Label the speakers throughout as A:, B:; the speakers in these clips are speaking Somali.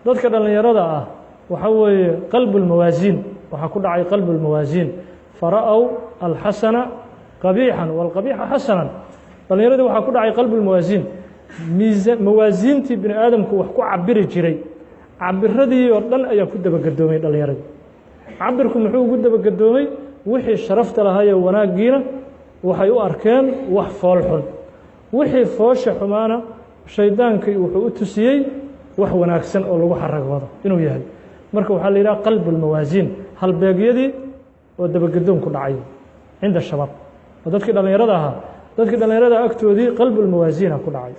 A: dadka dhalinyarada ah waxa weeye qalbu lmawaasiin waxaa ku dhacay qalbu lmawaasiin fara'ow alxasana qabiixan walqabiixa xasanan dhalinyaradii waxaa ku dhacay qalbu lmawaasiin mawaasiintii bini aadamku wax ku cabiri jiray cabiradii oo dhan ayaa ku dabagedoomay dhalinyaradii cabirku muxuu ugu dabagedoomay wixii sharafta lahaayee wanaaggiina waxay u arkeen wax fool xun wixii foosha xumaana shaydaankii wuxuu u tusiyey wax wanaagsan oo lagu xaragoodo inuu yahay marka waxaa la yidhaha qalbu lmawaasiin halbeegyadii oo dabagedoon ku dhacay cinda shabaab oo dadkii dhallinyarada ahaa dadkii dhallinyarada agtoodii qalbu lmawaasiina ku dhacay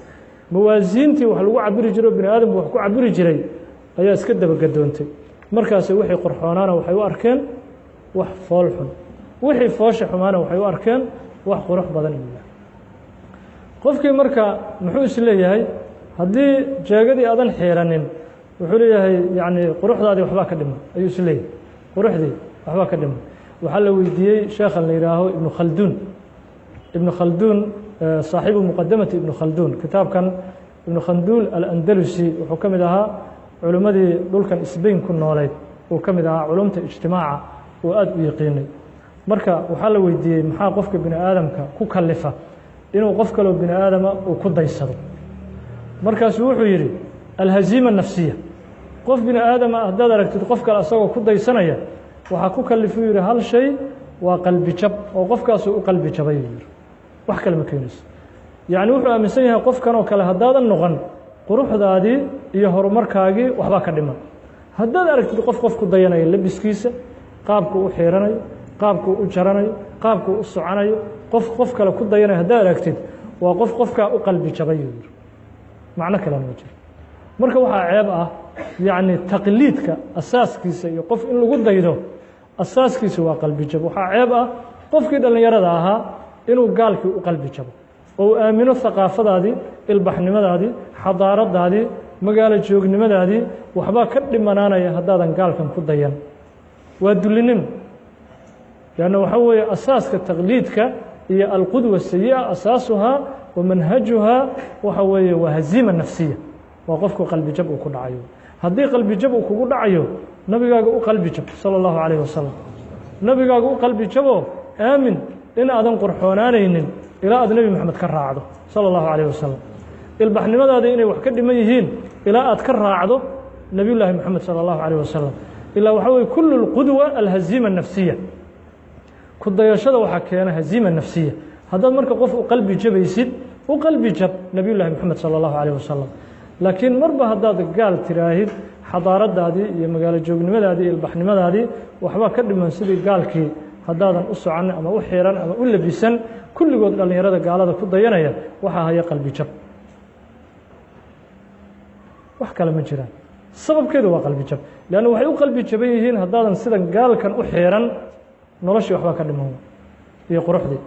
A: mawaasiintii wax lagu cabiri jiray oo bini aadamku wax ku cabiri jiray ayaa iska dabagedoontay markaasi wixii qorxoonaana waxay u arkeen wax fool xun wixii foosha xumaana waxay u arkeen wax qurux badan inuu yahay qofkii marka muxuu is leeyahay haddii jeegadii aadan xiiranin wuxuu leeyahay yacni quruxdaadii waxbaa ka dhiman ayuu is leeyahay quruxdii waxbaa ka dhiman waxaa la weydiiyey sheekhan la yidhaaho ibnu khalduun saaxiibu muqadamati ibnu khalduun kitaabkan ibnu khalduun alandalusi wuxuu ka mid ahaa culimmadii dhulkan sbain ku nooleyd uu ka mid ahaa culumta ijtimaaca uu aada u yaqiinay marka waxaa la weydiiyey maxaa qofka bini aadamka ku kalifa inuu qof kaloo bini aadama uu ku daysado markaasuu wuxuu yidhi alhaziima nafsiya qof bini aadama haddaad aragtid qof kale asagoo ku daysanaya waxaa ku kalifuu yidhi hal shay waa qalbi jab oo qofkaasuu u qalbi jabay yidhi wax kale ma keenayso yacni wuxuu aaminsan yahay qofkan oo kale haddaadan noqon quruxdaadii iyo horumarkaagii waxbaa ka dhiman haddaad aragtid qof ku dayanaya labiskiisa qaabkuu u xiiranayo qaabkuu u jaranayo qaabkuu u soconayo qof kale ku dayanayo haddaad aragtid waa qofkaa u qalbi jabay yidhi macno kalena ma jiro marka waxaa ceeb ah yacni taqliidka asaaskiisa iyo qof in lagu daydo asaaskiisa waa qalbi jab waxaa ceeb ah qofkii dhallinyarada ahaa inuu gaalkii u qalbi jabo oo uu aamino haqaafadaadii ilbaxnimadaadii xadaaradaadii magaalo joognimadaadii waxbaa ka dhimanaanaya haddaadan gaalkan ku dayan waa dullinimo lanna waxaa weeye asaaska taqliidka iyo alqudwa sayi'a asaasuhaa wa manhajuhaa waxa weeye waa haziima nafsiya waa qofku qalbi jab uu ku dhacayo haddii qalbi jab uu kugu dhacayo nabigaaga u qalbi jab salى اllahu عalayه wasalam nabigaaga u qalbi jaboo aamin in aadan qorxoonaanaynin ilaa aad nebi moxamed ka raacdo salى اllahu عalayه wasalam ilbaxnimadaada inay wax ka dhiman yihiin ilaa aad ka raacdo nebiy llaahi moxamed salى اllahu عalayه wasalam ilaa waxaa weye kul اlqudwa alhaziima nafsiya ku dayashada waxaa keena haziima nafsiya haddaad marka qof u qalbi jabaysid u qalbi jab nebiy llaahi moxamed salى اllahu عalayه wasalam laakiin marba haddaad gaal tiraahid xadaaradaadii iyo magaalo joognimadaadii iyo ilbaxnimadaadii waxbaa ka dhiman sidii gaalkii haddaadan u socan ama u xiran ama u labisan kulligood dhallinyarada gaalada ku dayanaya waxaa haya qalbi jab wax kale ma jiraan sababkeedu waa qalbi jab leanna waxay u qalbi jaban yihiin haddaadan sida gaalkan u xiran noloshii waxbaa ka dhiman iyo quruxdii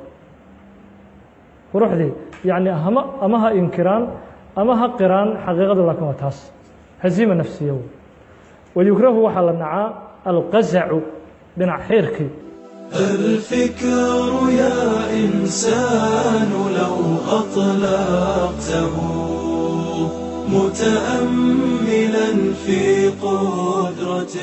A: yacni ama ha inkiraan ama ha qiraan xaqiiqadu laakin waa taas haziima nafsiya wey wayukrahu waxaa la nacaa alqazacu dhinac xiirkii
B: الفكر يا إنسان لو أطلقته متأملا في قدرة